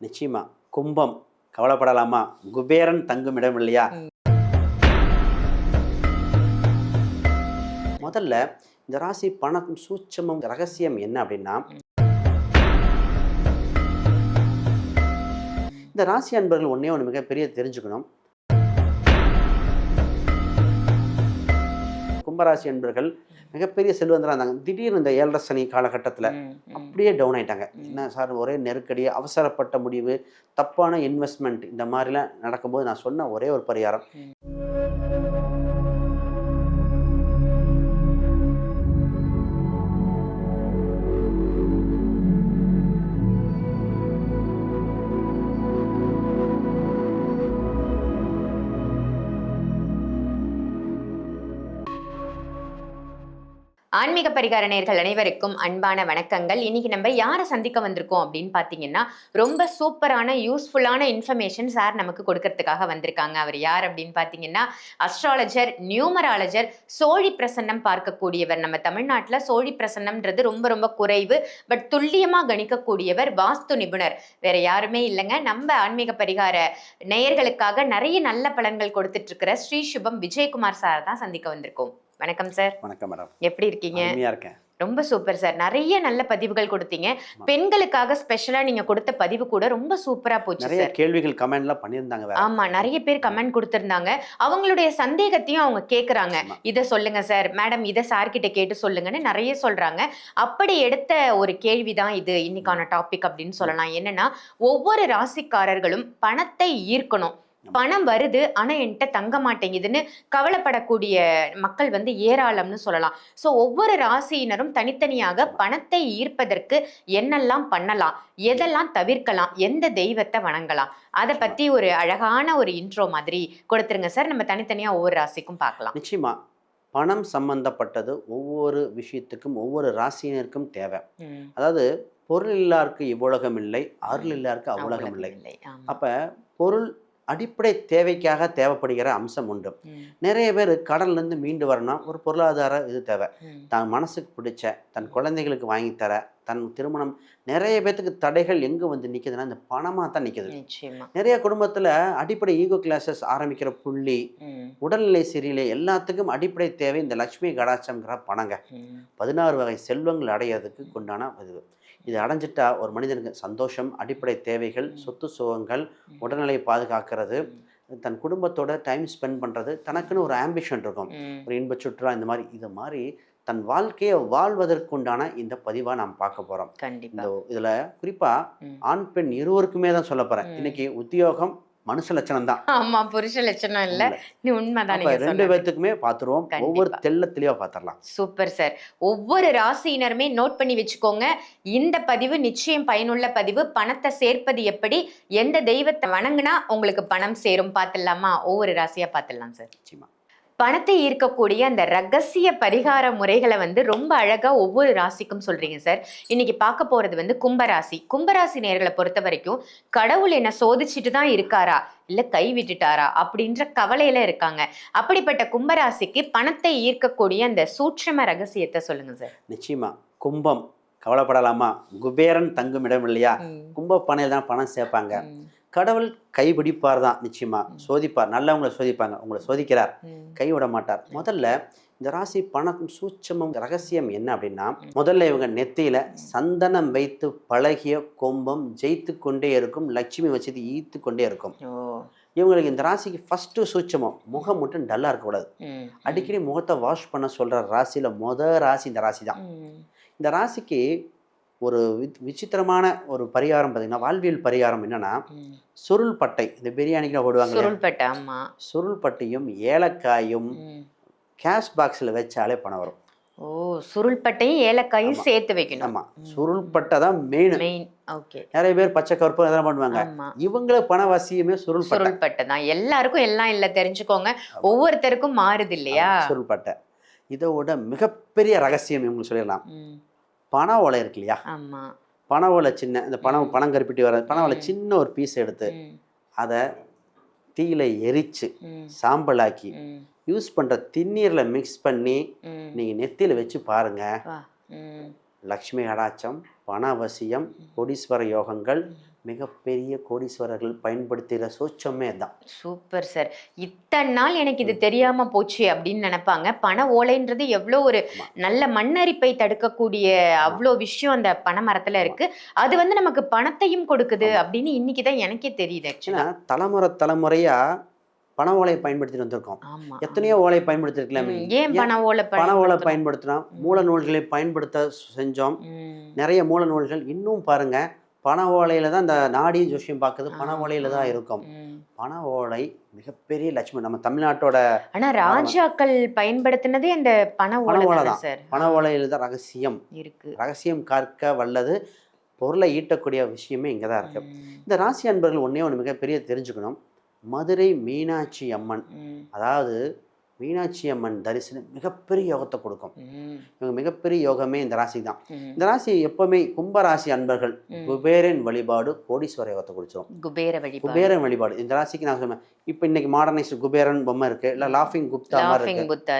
நிச்சயமா. கும்பம் கவலைப்படலாமா? குபேரன் தங்கும் இடம் இல்லையா? முதல்ல இந்த ராசி பணம் சூட்சமம் ரகசியம் என்ன அப்படின்னா, இந்த ராசி அன்பர்கள் ஒண்ணே ஒன்று மிகப்பெரிய தெரிஞ்சுக்கணும். கும்பராசி அன்பர்கள் மிகப்பெரிய செல்வந்தராக இருந்தாங்க. திடீர்னு இந்த 7.5 சனி காலகட்டத்தில் அப்படியே டவுன் ஆயிட்டாங்க. என்ன சார் ஒரே நெருக்கடி, அவசரப்பட்ட முடிவு, தப்பான இன்வெஸ்ட்மெண்ட் இந்த மாதிரிலாம் நடக்கும்போது நான் சொன்ன ஒரே ஒரு பரிகாரம், ஆன்மீக பரிகார நேயர்கள் அனைவருக்கும் அன்பான வணக்கங்கள். இன்னைக்கு நம்ம யாரை சந்திக்க வந்திருக்கோம் அப்படின்னு பார்த்தீங்கன்னா, ரொம்ப சூப்பரான யூஸ்ஃபுல்லான இன்ஃபர்மேஷன் சார் நமக்கு கொடுக்கறதுக்காக வந்திருக்காங்க. அவர் யார் அப்படின்னு பார்த்தீங்கன்னா, அஸ்ட்ராலஜர், நியூமராலஜர், சோழி பிரசன்னம் பார்க்கக்கூடியவர். நம்ம தமிழ்நாட்டில் சோழி பிரசன்னம்ன்றது ரொம்ப ரொம்ப குறைவு, பட் துல்லியமாக கணிக்கக்கூடியவர், வாஸ்து நிபுணர். வேற யாருமே இல்லைங்க, நம்ம ஆன்மீக பரிகார நேயர்களுக்காக நிறைய நல்ல பலன்கள் கொடுத்துட்டு இருக்கிற ஸ்ரீ சுபம் விஜயகுமார் சார் தான் சந்திக்க வந்திருக்கோம். வணக்கம் சார். வணக்கம் மேடம். எப்படி இருக்கீங்க? இருக்கேன். ரொம்ப சூப்பர் சார். நிறைய நல்ல பதிவுகள் கொடுத்தீங்க. பெண்களுக்காக ஸ்பெஷலா நீங்க கொடுத்த பதிவு கூட ரொம்ப சூப்பரா போச்சு. நிறைய கேள்விகள் கமெண்ட்லாம் பண்ணியிருந்தாங்க. ஆமா, நிறைய பேர் கமெண்ட் கொடுத்திருந்தாங்க. அவங்களுடைய சந்தேகத்தையும் அவங்க கேக்குறாங்க. இதை சொல்லுங்க சார், மேடம் இதை சார் கிட்ட கேட்டு சொல்லுங்கன்னு நிறைய சொல்றாங்க. அப்படி எடுத்த ஒரு கேள்விதான் இது இன்னைக்கான டாபிக் அப்படின்னு சொல்லலாம். என்னன்னா, ஒவ்வொரு ராசிக்காரர்களும் பணத்தை ஈர்க்கணும், பணம் வருது ஆனா என்கிட்ட தங்க மாட்டேங்குதுன்னு கவலைப்படக்கூடிய மக்கள் ஏராளம்னு சொல்லலாம். ஸோ ஒவ்வொரு ராசியினரும் தனித்தனியாக பணத்தை ஈர்ப்பதற்கு என்னெல்லாம் பண்ணலாம், எதெல்லாம் தவிர்க்கலாம், எந்த தெய்வத்தை வணங்கலாம், அதை பத்தி ஒரு அழகான ஒரு இன்ட்ரோ மாதிரி கொடுத்துருங்க சார். நம்ம தனித்தனியா ஒவ்வொரு ராசிக்கும் பார்க்கலாம். நிச்சயமா. பணம் சம்பந்தப்பட்டது ஒவ்வொரு விஷயத்துக்கும் ஒவ்வொரு ராசியினருக்கும் தேவை. அதாவது பொருள் இல்லாருக்கு இவ்வுலகம் இல்லை, அருள் இல்லாருக்கு அவ்வுலகம் இல்லை. அப்ப பொருள் அடிப்படை தேவைக்காக தேவைப்படுகிற அம்சம் உண்டு. நிறைய பேர் கடல்லேருந்து மீண்டு வரணும், ஒரு பொருளாதார இது தேவை. தன் மனசுக்கு பிடிச்ச தன் குழந்தைகளுக்கு வாங்கி தர, தன் திருமணம், நிறைய பேர்த்துக்கு தடைகள் எங்கே வந்து நிற்குதுன்னா இந்த பணமாக தான் நிற்குது. நிறைய குடும்பத்தில் அடிப்படை ஈகோ கிளாஸஸ் ஆரம்பிக்கிற புள்ளி, உடல்நிலை சரியில்லை, எல்லாத்துக்கும் அடிப்படை தேவை இந்த லட்சுமி கடாட்சம்ங்கிற பணங்க. 16 வகை செல்வங்கள் அடையிறதுக்கு கொண்டான இது. இது அடைஞ்சிட்டா ஒரு மனிதனுக்கு சந்தோஷம், அடிப்படை தேவைகள், சொத்து சுகங்கள், உடல்நிலையை பாதுகாக்கிறது, தன் குடும்பத்தோட டைம் ஸ்பெண்ட் பண்ணுறது, தனக்குன்னு ஒரு ஆம்பிஷன் இருக்கும், ஒரு இன்ப சுற்றுலா, இந்த மாதிரி இது மாதிரி தன் வாழ்க்கையை வாழ்வதற்குண்டான இந்த பதிவாக நாம் பார்க்க போகிறோம். இந்த இதில் குறிப்பாக ஆண் பெண் இருவருக்குமே தான் சொல்ல போகிறேன். இன்னைக்கு உத்தியோகம் மனுஷ லட்சணம் தான். ஆமா, புருஷ லட்சணம் இல்ல. உண்மைதான். ரெண்டு பேத்துக்குமே பாத்துருவோம். ஒவ்வொரு தெளிவா பாத்திரலாம். Super sir. ஒவ்வொரு ராசியினருமே நோட் பண்ணி வச்சுக்கோங்க. இந்த பதிவு நிச்சயம் பயனுள்ள பதிவு. பணத்தை சேர்ப்பது எப்படி, எந்த தெய்வத்தை வணங்குனா உங்களுக்கு பணம் சேரும் பார்த்துடலாமா? ஒவ்வொரு ராசியா பார்த்துடலாம் சார். நிச்சயமா. பணத்தை ஈர்க்கக்கூடிய அந்த ரகசிய பரிகார முறைகளை ரொம்ப அழகா ஒவ்வொரு ராசிக்கும் சொல்றீங்க சார். இன்னைக்கு பார்க்க போறது கும்பராசி. கும்பராசி நேர்களை பொறுத்த வரைக்கும் கடவுள் என்ன சோதிச்சுட்டு தான் இருக்காரா, இல்ல கை விட்டுட்டாரா அப்படின்ற கவலையில இருக்காங்க. அப்படிப்பட்ட கும்பராசிக்கு பணத்தை ஈர்க்கக்கூடிய அந்த சூட்சும ரகசியத்தை சொல்லுங்க சார். நிச்சயமா. கும்பம் கவலைப்படலாமா? குபேரன் தங்கும் இடம் இல்லையா? கும்ப பணையில் தான் பணம் சேர்ப்பாங்க. கடவுள் கைபிடிப்பார் தான், நிச்சயமா சோதிப்பார். நல்லவங்களை சோதிப்பாங்க, உங்களை சோதிக்கிறார், கைவிட மாட்டார். முதல்ல இந்த ராசி பணம் சூட்சமம் ரகசியம் என்ன அப்படின்னா, முதல்ல இவங்க நெத்தியில சந்தனம் வைத்து பழகிய கொம்பம் ஜெயித்து கொண்டே இருக்கும், லட்சுமி வச்சது ஈர்த்து கொண்டே இருக்கும். இவங்களுக்கு இந்த ராசிக்கு ஃபர்ஸ்ட் சூட்சமம், முகம் மட்டும் டல்லா இருக்கக்கூடாது. அடிக்கடி முகத்தை வாஷ் பண்ண சொல்ற ராசியில ராசி இந்த ராசி தான். இந்த ராசிக்கு ஒரு விசித்திரமான ஒரு பரிகாரம் பார்த்தீங்கன்னா, வாழ்வியல் பரிகாரம் என்னன்னா, சுருள் பட்டை, இந்த பிரியாணிக்கு போடுவாங்க, சுருள் பட்டையும் ஏலக்காயும் கேஷ் பாக்ஸில் வச்சாலே பணம் வரும். ஓ, சுருள் பட்டையும் ஏலக்காயும் சேர்த்து வைக்கணும். ஆமா, சுருள் பட்டை தான் மெயின். நிறைய பேர் பச்சை கருப்பு அதெல்லாம் பண்ணுவாங்க. இவங்கள பணவசியமே சுருள் பட்டை தான். எல்லாருக்கும் எல்லாம் இல்ல, தெரிஞ்சுக்கோங்க, ஒவ்வொருத்தருக்கும் மாறுது இல்லையா? சுருள் பட்டை. இதோட மிகப்பெரிய ரகசியம் இவங்க சொல்லிடலாம். பண ஓலை இருக்கு இல்லையா? பண ஓலை சின்ன, இந்த பணம் கருப்பிட்டு வர பண ஓலை சின்ன ஒரு பீஸ் எடுத்து அதை தீயில எரிச்சு சாம்பலாக்கி யூஸ் பண்ற திண்ணீர்ல மிக்ஸ் பண்ணி நீங்க நெத்தியில வச்சு பாருங்க. லக்ஷ்மி கடாட்சம், பணவசியம், கோடீஸ்வர யோகங்கள், மிகப்பெரிய கோடீஸ்வரர்கள் பயன்படுத்துகிற சூட்சமே தான். Super sir. இத்தனை நாள் எனக்கு இது தெரியாம போச்சு அப்படின்னு நினைப்பாங்க. பண ஓலைன்றது எவ்வளோ ஒரு நல்ல மண்ணரிப்பை தடுக்கக்கூடிய அவ்வளோ விஷயம் அந்த பனை மரத்துல இருக்கு. அது வந்து நமக்கு பணத்தையும் கொடுக்குது அப்படின்னு இன்னைக்கு தான் எனக்கே தெரியுது. ஆக்சுவலா தலைமுறையா பண ஓலையை பயன்படுத்திட்டு வந்திருக்கோம். எத்தனையோ ஓலை பயன்படுத்திருக்கலாம். ஏன் பண ஓலை பயன்படுத்தினோம், மூல நூல்களை பயன்படுத்த செஞ்சோம். நிறைய மூல நூல்கள் இன்னும் பாருங்க, பண ஓலையில தான் இந்த நாடி ஜோஷியம் பார்க்குது, பண ஓலையில தான் இருக்கும். பண ஓலை மிகப்பெரிய லட்சுமி நம்ம தமிழ்நாட்டோட. ஆனா ராஜாக்கள் பயன்படுத்தினதே அந்த பண ஓலை தான் சார். பண ஓலையில தான் ரகசியம் இருக்கு. ரகசியம் கற்க வல்லது, பொருளை ஈட்டக்கூடிய விஷயமே இங்கே தான் இருக்கு. இந்த ராசி அன்பர்கள் ஒன்னே ஒன்று மிகப்பெரிய தெரிஞ்சுக்கணும். மதுரை மீனாட்சி அம்மன், அதாவது மீனாட்சி அம்மன் தரிசனம் மிகப்பெரிய யோகத்தை கொடுக்கும். இவங்க மிகப்பெரிய யோகமே இந்த ராசி தான். இந்த ராசி எப்பவுமே கும்பராசி அன்பர்கள் குபேரன் வழிபாடு கோடீஸ்வர யோகத்தை கொடுத்துரும். குபேரன் வழிபாடு இந்த ராசிக்கு நான் சொன்னேன். இப்போ இன்னைக்கு மாடர்னைஸ் குபேரன் பொம்மை இருக்கு, இல்ல லாஃபிங் குப்தா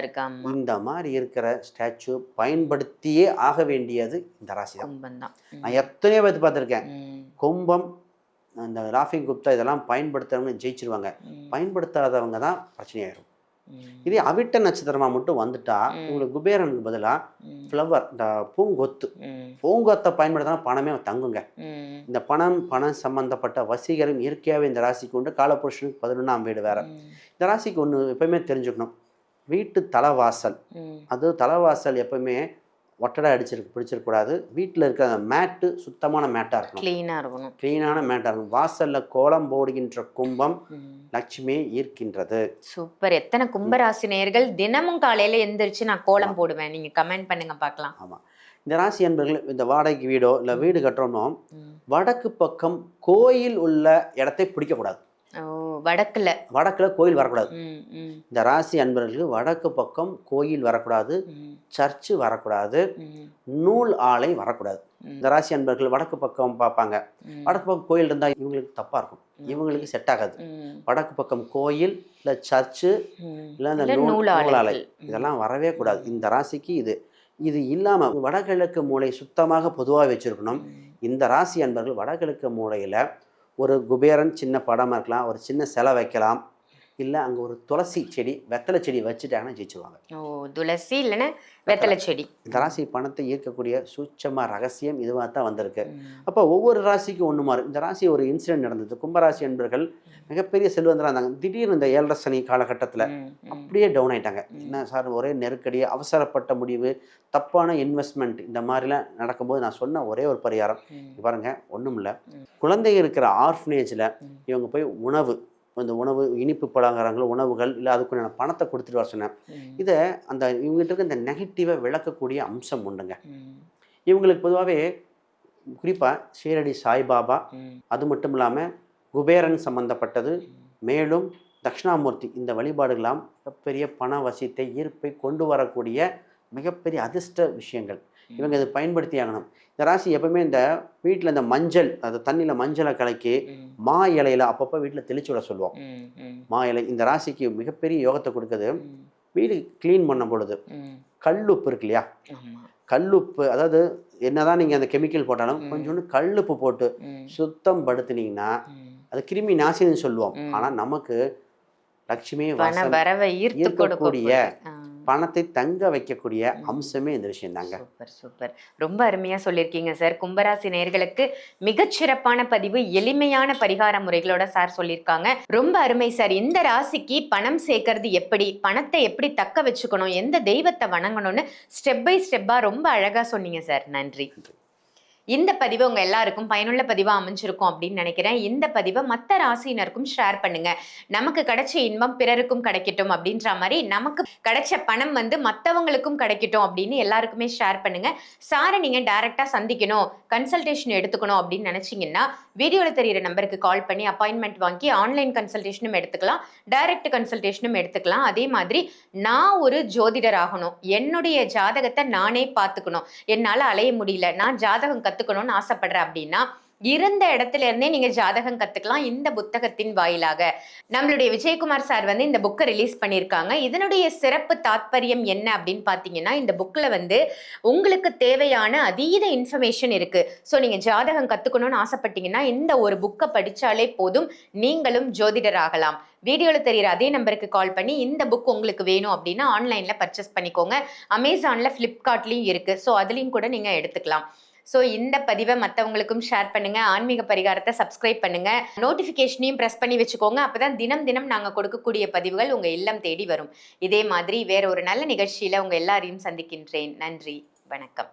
இருக்கு. இந்த மாதிரி இருக்கிற ஸ்டாச்சு பயன்படுத்தியே ஆக வேண்டியது இந்த ராசி தான். நான் எத்தனையோ பேர்த்து பார்த்துருக்கேன். கும்பம், அந்த லாஃபிங் குப்தா இதெல்லாம் பயன்படுத்துறவங்க ஜெயிச்சிருவாங்க, பயன்படுத்தாதவங்க தான் பிரச்சனையாயிரும். இதே அவிட்ட நட்சத்திரமா மட்டும் வந்துட்டா உங்களுக்கு குபேரனுக்கு பதிலா ஃப்ளவர், இந்த பூங்கொத்தை பயன்படுத்தினா பணமே தங்குங்க. இந்த பணம் சம்பந்தப்பட்ட வசீகரம் இயற்கையாகவே இந்த ராசிக்கு உண்டு. காலபுருஷனுக்கு 11ஆம் வீடு வேற. இந்த ராசிக்கு ஒன்று எப்பவுமே தெரிஞ்சுக்கணும், வீட்டு தலைவாசல், அது தலைவாசல் எப்பவுமே ஒட்டடை பிடிச்சிருக்கக்கூடாது. வீட்டில் இருக்கிற மேட்டு சுத்தமான மேட்டாக இருக்கணும், க்ளீனான மேட்டாக இருக்கணும். வாசலில் கோலம் போடுகின்ற கும்பம் லட்சுமியை ஈர்க்கின்றது. சூப்பர். எத்தனை கும்பராசி நேயர்கள் தினமும் காலையில் எந்திரிச்சு நான் கோலம் போடுவேன், நீங்கள் கமெண்ட் பண்ணுங்க பார்க்கலாம். ஆமாம். இந்த ராசி அன்பர்கள் இந்த வாடகைக்கு வீடோ இல்லை வீடு கட்டுறோமோ வடக்கு பக்கம் கோயில் உள்ள இடத்தை பிடிக்கக்கூடாது. வடக்குல கோயில் வரக்கூடாது. இந்த ராசி அன்பர்களுக்கு வடக்கு பக்கம் கோயில் வரக்கூடாது, சர்ச்சு வரக்கூடாது, நூல் ஆலை வரக்கூடாது. இந்த ராசி அன்பர்கள் வடக்கு பக்கம் பார்ப்பாங்க. வடக்கு பக்கம் கோயில் இருந்தா இவங்களுக்கு தப்பா இருக்கும், இவங்களுக்கு செட் ஆகாது. வடக்கு பக்கம் கோயில் இல்ல சர்ச்சு இல்ல இந்த நூல் ஆலை இதெல்லாம் வரவே கூடாது. இந்த ராசிக்கு இது இல்லாம வடகிழக்கு மூலை சுத்தமாக பொதுவாக வச்சிருக்கணும். இந்த ராசி அன்பர்கள் வடகிழக்கு மூலையில ஒரு குபேரன் சின்ன படமாக இருக்கலாம், ஒரு சின்ன சிலை வைக்கலாம், இல்லை அங்கே ஒரு துளசி செடி வெத்தலை செடி வச்சுட்டாங்கன்னா ஜெயிச்சுவாங்க. துளசி இல்லைன்னா வெத்தலை செடி. இந்த ராசி பணத்தை ஈர்க்கக்கூடிய சூட்சமாக ரகசியம் இதுவாக தான் வந்திருக்கு. அப்போ ஒவ்வொரு ராசிக்கும் ஒன்று மாறும். இந்த ராசி ஒரு இன்சிடென்ட் நடந்தது. கும்பராசி என்பர்கள் மிகப்பெரிய செல்வந்தராக இருந்தாங்க. திடீர்னு இந்த 7.5 சனி காலகட்டத்தில் அப்படியே டவுன் ஆகிட்டாங்க. என்ன சார், ஒரே நெருக்கடி, அவசரப்பட்ட முடிவு, தப்பான இன்வெஸ்ட்மெண்ட், இந்த மாதிரிலாம் நடக்கும்போது நான் சொன்ன ஒரே ஒரு பரிகாரம் பாருங்க, ஒன்றும் இல்லை. குழந்தைங்க இருக்கிற ஆர்ஃபனேஜில் இவங்க போய் அந்த உணவு, இனிப்பு பலகாரங்கள், உணவுகள் இல்லை அதுக்குள்ள பணத்தை கொடுத்துட்டு வர சொன்னேன். இதை அந்த இவங்ககிட்ட இருக்க இந்த நெகட்டிவை விளக்கக்கூடிய அம்சம் உண்டுங்க. இவங்களுக்கு பொதுவாகவே குறிப்பாக ஷீரடி சாய்பாபா, அது மட்டும் இல்லாமல் குபேரன் சம்பந்தப்பட்டது, மேலும் தட்சிணாமூர்த்தி, இந்த வழிபாடுகளாம் மிகப்பெரிய பண வசியத்தை ஈர்ப்பை கொண்டு வரக்கூடிய மிகப்பெரிய அதிர்ஷ்ட விஷயங்கள். இவங்க இதை பயன்படுத்தி ஆகணும். இந்த ராசி எப்பவுமே இந்த வீட்டில் இந்த மஞ்சள், அது தண்ணியில் மஞ்சளை கலக்கி மா இலையில அப்பப்போ வீட்டில் தெளிச்சு விட சொல்லுவோம். மா இலை இந்த ராசிக்கு மிகப்பெரிய யோகத்தை கொடுக்குது. வீடு கிளீன் பண்ண பொழுது கல்லுப்பு இருக்கு இல்லையா, கல்லுப்பு, அதாவது என்னதான் நீங்கள் அந்த கெமிக்கல் போட்டாலும் கொஞ்சோண்டு கல்லுப்பு போட்டு சுத்தம் படுத்துனீங்கன்னா அது கிருமி நாசின்னு சொல்லுவோம். ஆனால் நமக்கு லட்சுமியை ஈர்க்கக்கூடிய பணத்தை தங்க வைக்கக்கூடிய அம்சமே இந்த விஷயம் தாங்க. சூப்பர் சூப்பர், ரொம்ப அருமையா சொல்லியிருக்கீங்க சார். கும்பராசி நேயர்களுக்கு மிகச்சிறப்பான பதிவு, எளிமையான பரிகார முறைகளோட சார் சொல்லியிருக்காங்க. ரொம்ப அருமை சார். இந்த ராசிக்கு பணம் சேர்க்கறது எப்படி, பணத்தை எப்படி தக்க வச்சுக்கணும், எந்த தெய்வத்தை வணங்கணும்னு ஸ்டெப் பை ஸ்டெப்பா ரொம்ப அழகா சொன்னீங்க சார். நன்றி. இந்த பதிவு உங்க எல்லாருக்கும் பயனுள்ள பதிவா அமைஞ்சிருக்கும் அப்படின்னு நினைக்கிறேன். இந்த பதிவை மற்ற ராசியினருக்கும் ஷேர் பண்ணுங்க. நமக்கு கிடைச்ச இன்பம் பிறருக்கும் கிடைக்கட்டும் அப்படின்ற மாதிரி நமக்கு கிடைச்ச பணம் வந்து மற்றவங்களுக்கும் கிடைக்கட்டும் அப்படின்னு எல்லாருக்குமே ஷேர் பண்ணுங்க. சாரை நீங்க டைரக்டா சந்திக்கணும், கன்சல்டேஷன் எடுத்துக்கணும் அப்படின்னு நினைச்சீங்கன்னா வீடியோவில் தெரியிற நம்பருக்கு கால் பண்ணி அப்பாயின்மெண்ட் வாங்கி ஆன்லைன் கன்சல்டேஷனும் எடுத்துக்கலாம், டைரக்ட் கன்சல்டேஷனும் எடுத்துக்கலாம். அதே மாதிரி நான் ஒரு ஜோதிடர் ஆகணும், என்னுடைய ஜாதகத்தை நானே பார்த்துக்கணும், என்னால் அலைய முடியல, நான் ஜாதகம் கற்றுக்கணும்னு ஆசைப்படுறேன் அப்படின்னா இருந்த இடத்துல இருந்தே நீங்க ஜாதகம் கத்துக்கலாம் இந்த புத்தகத்தின் வாயிலாக. நம்மளுடைய விஜயகுமார் சார் வந்து இந்த புக்கை ரிலீஸ் பண்ணியிருக்காங்க. இதனுடைய சிறப்பு தாத்பரியம் என்ன அப்படின்னு பாத்தீங்கன்னா, இந்த புக்ல வந்து உங்களுக்கு தேவையான அதீத இன்ஃபர்மேஷன் இருக்கு. ஸோ நீங்க ஜாதகம் கத்துக்கணும்னு ஆசைப்பட்டீங்கன்னா இந்த ஒரு புக்கை படிச்சாலே போதும், நீங்களும் ஜோதிடர் ஆகலாம். வீடியோல தெரியுற அதே நம்பருக்கு கால் பண்ணி இந்த புக் உங்களுக்கு வேணும் அப்படின்னா ஆன்லைன்ல பர்ச்சேஸ் பண்ணிக்கோங்க. அமேசான்ல, பிளிப்கார்ட்லயும் இருக்கு. ஸோ அதுலயும் கூட நீங்க எடுத்துக்கலாம். ஸோ இந்த பதிவை மற்றவங்களுக்கும் ஷேர் பண்ணுங்க. ஆன்மீக பரிகாரத்தை சப்ஸ்கிரைப் பண்ணுங்க. நோட்டிஃபிகேஷனையும் ப்ரெஸ் பண்ணி வச்சுக்கோங்க. அப்பதான் தினம் தினம் நாங்கள் கொடுக்கக்கூடிய பதிவுகள் உங்க இல்லம் தேடி வரும். இதே மாதிரி வேற ஒரு நல்ல நிகழ்ச்சியில உங்க எல்லாரையும் சந்திக்கின்றேன். நன்றி, வணக்கம்.